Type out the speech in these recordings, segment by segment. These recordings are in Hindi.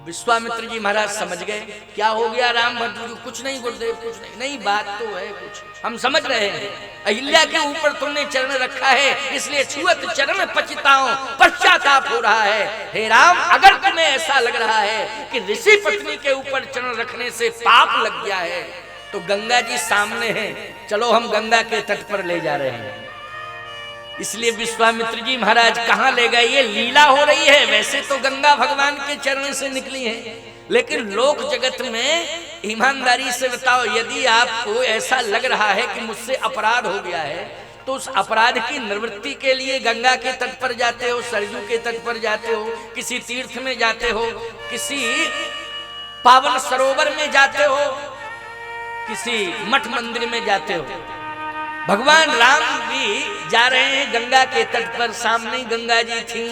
विश्वामित्र जी महाराज समझ गए क्या हो गया राम भद्र जी। कुछ नहीं गुरुदेव, कुछ नहीं। नहीं, बात तो है कुछ, हम समझ रहे हैं। अहिल्या के ऊपर तुमने चरण रखा है, इसलिए छुअत चरण पछताओ, पश्चाताप हो रहा है। हे राम, अगर तुम्हें ऐसा लग रहा है कि ऋषि पत्नी के ऊपर चरण रखने से पाप लग गया है, तो गंगा जी सामने हैं, चलो हम गंगा के तट पर ले जा रहे हैं। इसलिए विश्वामित्र जी महाराज कहाँ ले गए, ये लीला हो रही है। वैसे तो गंगा भगवान के चरण से निकली है, लेकिन लोक जगत में ईमानदारी से बताओ, यदि आपको ऐसा लग रहा है कि मुझसे अपराध हो गया है, तो उस अपराध की निवृत्ति के लिए गंगा के तट पर जाते हो, सरयू के तट पर जाते हो, किसी तीर्थ में जाते हो, किसी पावन सरोवर में जाते हो, किसी मठ मंदिर में जाते हो। भगवान राम भी जा रहे हैं गंगा के तट पर, सामने गंगा जी थी।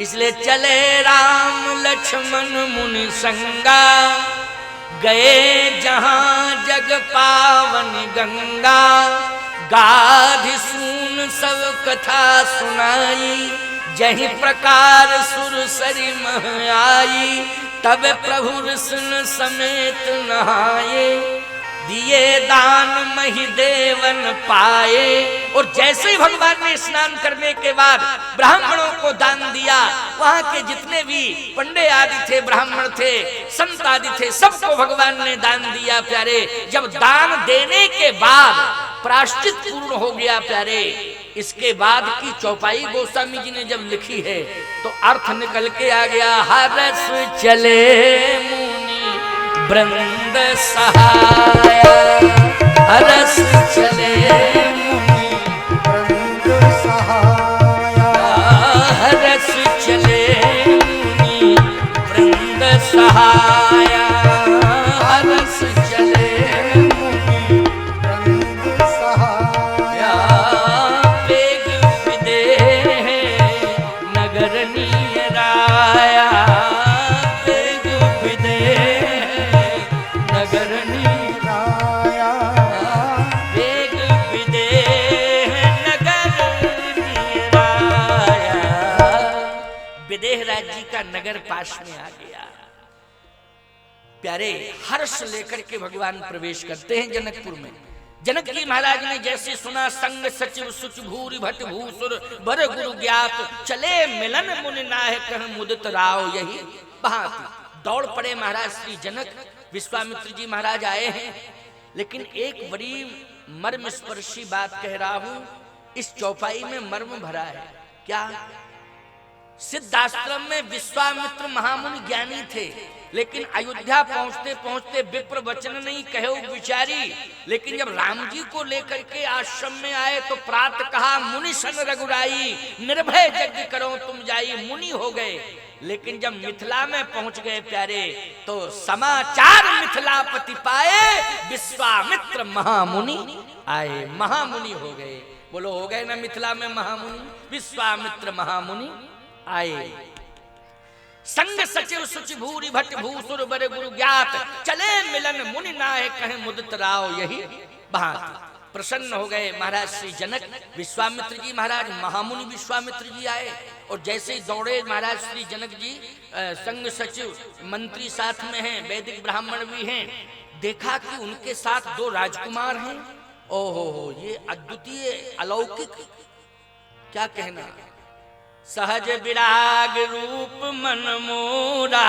इसलिए चले राम लक्ष्मण मुनि संगा, गए जहां जग पावन गंगा। गाधि सून सब कथा सुनाई, जही प्रकार सुरसरी मह आई। तब प्रभु कृष्ण समेत नहाए, दिए दान मही देवन पाए। और जैसे ही भगवान ने स्नान करने के बाद ब्राह्मणों को दान दिया, वहां के जितने भी पंडे आदि थे, ब्राह्मण थे, संत आदि थे, सबको भगवान ने दान दिया प्यारे। जब दान देने के बाद प्रायश्चित पूर्ण हो गया प्यारे, इसके बाद की चौपाई गोस्वामी जी ने जब लिखी है तो अर्थ निकल के आ गया। हरस चले मुनि वृंद सहाया, हरस चले मुनि वृंद सहाया, हरस चले मुनि वृंद सहाया, हरस चले मुनि वृंद सहाया। वेग विदेह नगर नीराया, वेग विदेह नगर नीराया, वेग विदेह नगर नीराया। विदेह राज्य का नगर पास में आ गया प्यारे। हर्ष लेकर के भगवान प्रवेश करते हैं जनकपुर में। जनक जी महाराज ने जैसे सुना, संग सचिव सुच भूरि भट भूसुर बर गुरु ज्ञात, चले मिलन मुनि नाहे कह मुदित राव यही बहाती। दौड़ पड़े महाराज श्री जनक। विश्वामित्र जी महाराज आए हैं, लेकिन एक बड़ी मर्म स्पर्शी बात कह रहा हूं, इस चौपाई में मर्म भरा है। क्या? सिद्धाश्रम में विश्वामित्र महामुनि ज्ञानी थे, लेकिन अयोध्या पहुंचते पहुंचते विप्र वचन नहीं कहे विचारी। लेकिन जब राम जी को लेकर के आश्रम में आए तो प्रात कहा, मुनि सन रघुराई, निर्भय यज्ञ करो तुम जाई। मुनि हो गए, लेकिन जब मिथिला में पहुंच गए प्यारे, तो समाचार मिथिलापति पाए, विश्वामित्र महामुनि आए। महामुनि हो गए, बोलो हो गए ना मिथिला में महामुनि। विश्वामित्र महामुनि आए। संग सचिव सुचि भूरि भट भूसुर बर गुरु ज्ञात, चले मिलन मुनि नाहे कहे मुदित राव यही बहात। प्रसन्न हो गए महाराज श्री जनक। विश्वामित्र जी महाराज, महामुनि विश्वामित्र जी आए, और जैसे ही दौड़े महाराज श्री जनक जी, संग सचिव मंत्री साथ में हैं, वैदिक ब्राह्मण भी हैं। देखा कि उनके साथ दो राजकुमार हैं। ओहो, ये अद्वितीय अलौकिक, क्या कहना। सहज विराग रूप मन मोरा,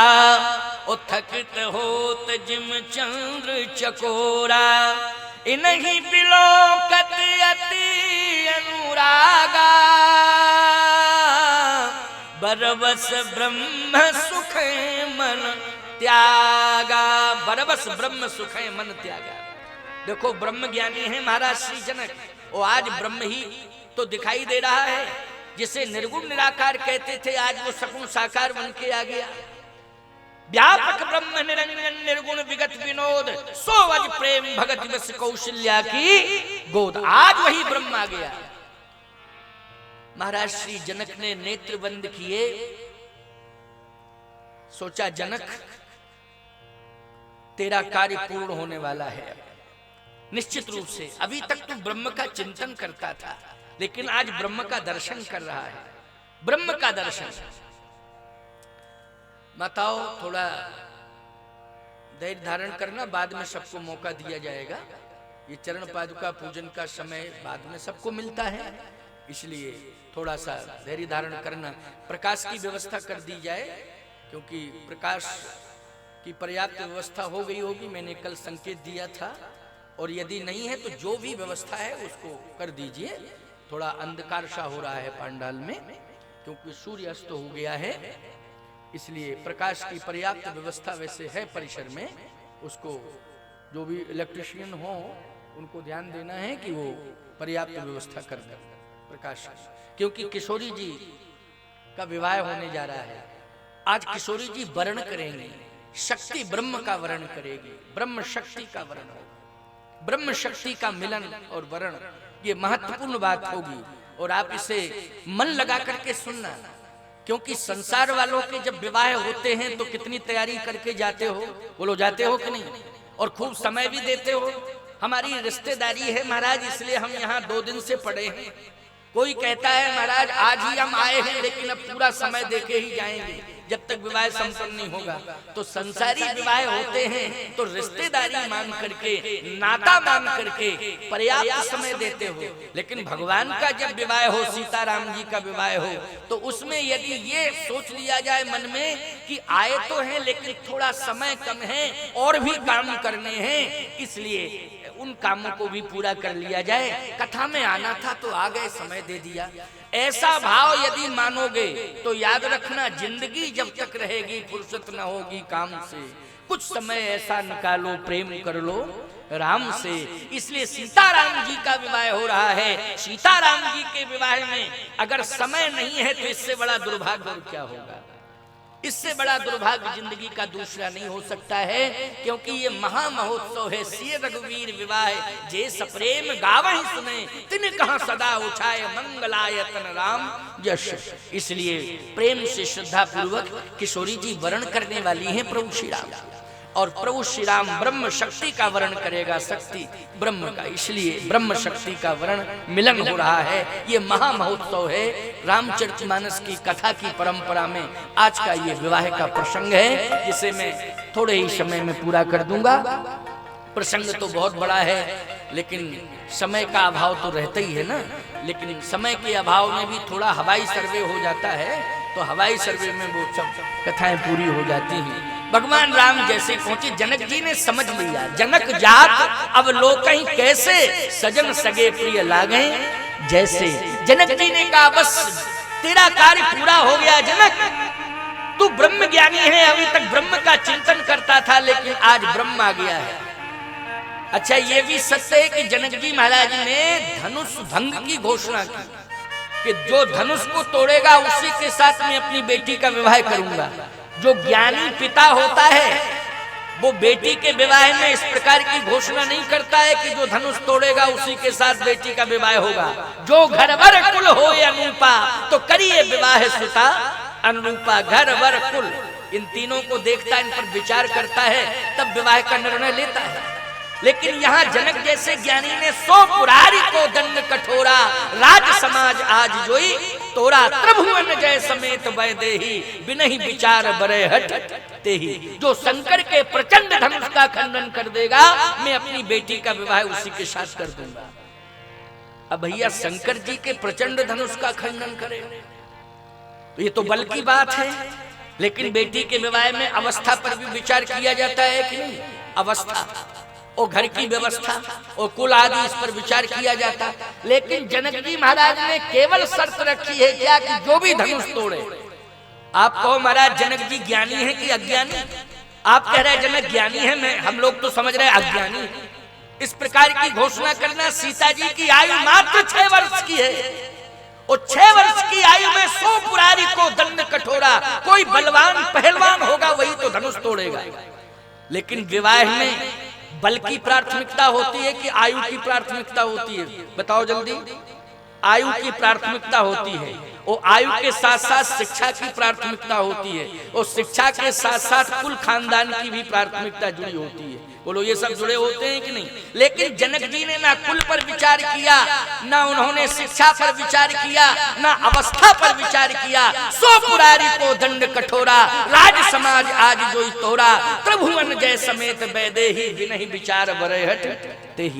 उथकित होत जिम चंद्र चकोरा। इन्हीं बिलोकत अति अनुरागा, बरबस ब्रह्म सुख मन त्यागा। बरबस ब्रह्म सुख मन त्यागा। देखो ब्रह्म ज्ञानी है महाराज श्री जनक, और आज ब्रह्म ही तो दिखाई दे रहा है। जिसे निर्गुण निराकार कहते थे, आज वो सगुण साकार बन के आ गया। व्यापक ब्रह्म निरंजन निर्गुण विगत विनोद, सो अज प्रेम भगत बस कौशल्या की गोद। आज वही ब्रह्म आ गया। महाराज श्री जनक ने नेत्र बंद किए, सोचा जनक तेरा कार्य पूर्ण होने वाला है निश्चित रूप से। अभी तक तू ब्रह्म का चिंतन करता था, लेकिन आज ब्रह्म का दर्शन कर रहा है। ब्रह्म का दर्शन। माताओं थोड़ा धैर्य धारण करना, बाद में सबको मौका दिया जाएगा। ये चरण पादुका पूजन का समय बाद में सबको मिलता है, इसलिए थोड़ा सा धैर्य धारण करना। प्रकाश की व्यवस्था कर दी जाए, क्योंकि प्रकाश की पर्याप्त व्यवस्था हो गई होगी, मैंने कल संकेत दिया था। और यदि नहीं है तो जो भी व्यवस्था है उसको कर दीजिए। थोड़ा अंधकार सा हो रहा है पंडाल में, क्योंकि सूर्य अस्त हो गया है, इसलिए प्रकाश की पर्याप्त व्यवस्था वैसे है परिसर में। उसको जो भी इलेक्ट्रिशियन हो उनको ध्यान देना है कि वो पर्याप्त व्यवस्था कर दें प्रकाश, क्योंकि किशोरी जी का विवाह होने जा रहा है। आज किशोरी जी वर्ण करेंगे, शक्ति ब्रह्म का वर्ण करेगी, ब्रह्म शक्ति का वर्ण होगा, ब्रह्म शक्ति का मिलन और वर्ण, ये महत्वपूर्ण बात होगी। और आप इसे मन लगा करके सुनना, क्योंकि संसार वालों के जब विवाह होते हैं तो कितनी तैयारी करके जाते हो, बोलो जाते हो कि नहीं, और खूब समय भी देते हो। हमारी रिश्तेदारी है महाराज, इसलिए हम यहाँ 2 दिन से पड़े हैं। कोई कहता है महाराज आज ही हम आए हैं, लेकिन अब पूरा समय देके ही जाएंगे जब तक विवाह संपन्न नहीं होगा। तो संसारी विवाह होते हैं तो रिश्तेदारी मान करके, नाता मान करके पर्याप्त समय देते हो। लेकिन भगवान का जब विवाह हो, सीताराम जी का विवाह हो, तो उसमें यदि ये सोच लिया जाए मन में कि आए तो हैं लेकिन थोड़ा समय कम है और भी काम करने हैं, इसलिए उन कामों को भी पूरा कर लिया जाए। कथा में आना था तो आ गए, समय दे दिया। ऐसा भाव यदि मानोगे तो याद रखना, जिंदगी जब तक रहेगी फुर्सत न होगी काम से। कुछ समय ऐसा निकालो, प्रेम कर लो राम से। इसलिए सीताराम जी का विवाह हो रहा है। सीताराम जी के विवाह में अगर समय नहीं है तो इससे बड़ा दुर्भाग्य और क्या होगा। इससे बड़ा दुर्भाग्य जिंदगी का दूसरा नहीं हो सकता है, क्योंकि ये महा महोत्सव है। सिय रघुवीर विवाह जे सप्रेम गावहि सुने, तिन कहां सदा उठाए मंगलायतन राम यश। इसलिए प्रेम से श्रद्धा पूर्वक किशोरी जी वर्ण करने वाली हैं प्रभु श्री राम, और प्रभु श्री राम ब्रह्म शक्ति का वर्ण करेगा, शक्ति ब्रह्म का। इसलिए ब्रह्म शक्ति का वर्ण मिलन हो रहा है। ये महा महोत्सव है। रामचरितमानस की कथा की परंपरा में आज का ये विवाह का प्रसंग है, जिसे मैं थोड़े ही समय में पूरा कर दूंगा। प्रसंग तो बहुत बड़ा है, लेकिन समय का अभाव तो रहता ही है ना। लेकिन समय के अभाव में भी थोड़ा हवाई सर्वे हो जाता है, तो हवाई सर्वे में वो सब कथाएं पूरी हो जाती हैं। भगवान राम जैसे पहुंचे, जनक जी ने समझ लिया, जनक जात अब लोकहि कैसे, सजन सगे प्रिय लागे जैसे। जनक जी ने कहा बस तेरा कार्य पूरा हो गया जनक, तू ब्रह्म ज्ञानी है, अभी तक ब्रह्म का चिंतन करता था लेकिन आज ब्रह्म आ गया है। अच्छा ये भी सत्य है कि जनक जी महाराज ने धनुष भंग की घोषणा की कि जो धनुष को तोड़ेगा उसी के साथ मैं अपनी बेटी का विवाह करूंगा। जो ज्ञानी पिता होता है वो बेटी के विवाह में इस प्रकार की घोषणा नहीं करता है कि जो धनुष तोड़ेगा उसी के साथ बेटी का विवाह होगा। जो घर वर कुल हो अनुपा तो करिए विवाह सुता अनुरूपा। घर वर कुल, इन तीनों को देखता है, इन पर विचार करता है, तब विवाह का निर्णय लेता है। लेकिन यहाँ जनक जैसे ज्ञानी ने 100 पुरारी को दंड कठोरा, राज समाज आज जोई तोरा, त्रिभुवन जय समेत वै देही, बिनहि विचार बरे हट तेही। जो शंकर के प्रचंड धनुष का खंडन कर देगा, मैं अपनी बेटी का विवाह उसी के साथ कर दूंगा। अब भैया शंकर जी के प्रचंड धनुष का खंडन करे तो ये तो बल की बात है, लेकिन बेटी के विवाह में अवस्था पर भी विचार किया जाता है कि नहीं। अवस्था और घर की व्यवस्था और कुल आदि, इस पर विचार किया जाता। लेकिन जनक जी महाराज ने केवल शर्त रखी है क्या कि जो भी धनुष तोड़े। आप कहो महाराज जनक जी ज्ञानी है कि अज्ञानी। आप कह रहे हैं जनक ज्ञानी है, मैं हम लोग तो समझ रहे हैं अज्ञानी। इस प्रकार की घोषणा करना, सीता जी की आयु मात्र 6 वर्ष की है और 6 वर्ष की आयु में 100 पुरारी को दंड कठोरा। कोई बलवान पहलवान होगा वही तो धनुष तोड़ेगा। लेकिन विवाह में बल की प्राथमिकता होती है कि आयु की प्राथमिकता होती है, बताओ जल्दी। आयु की प्राथमिकता होती है, और आयु के साथ साथ शिक्षा की प्राथमिकता होती है, और शिक्षा के साथ साथ कुल खानदान की भी प्राथमिकता जुड़ी होती है। बोलो ये सब जुड़े होते हैं कि नहीं? लेकिन जनक जी ने ना कुल पर विचार किया, ना उन्होंने शिक्षा पर विचार किया, ना अवस्था पर विचार किया। सो पुरारी को दंड कठोरा, राज समाज आज जो तोरा, त्रिभुवन जय समेत वैदेही बिनहि विचार बरहट ते ही।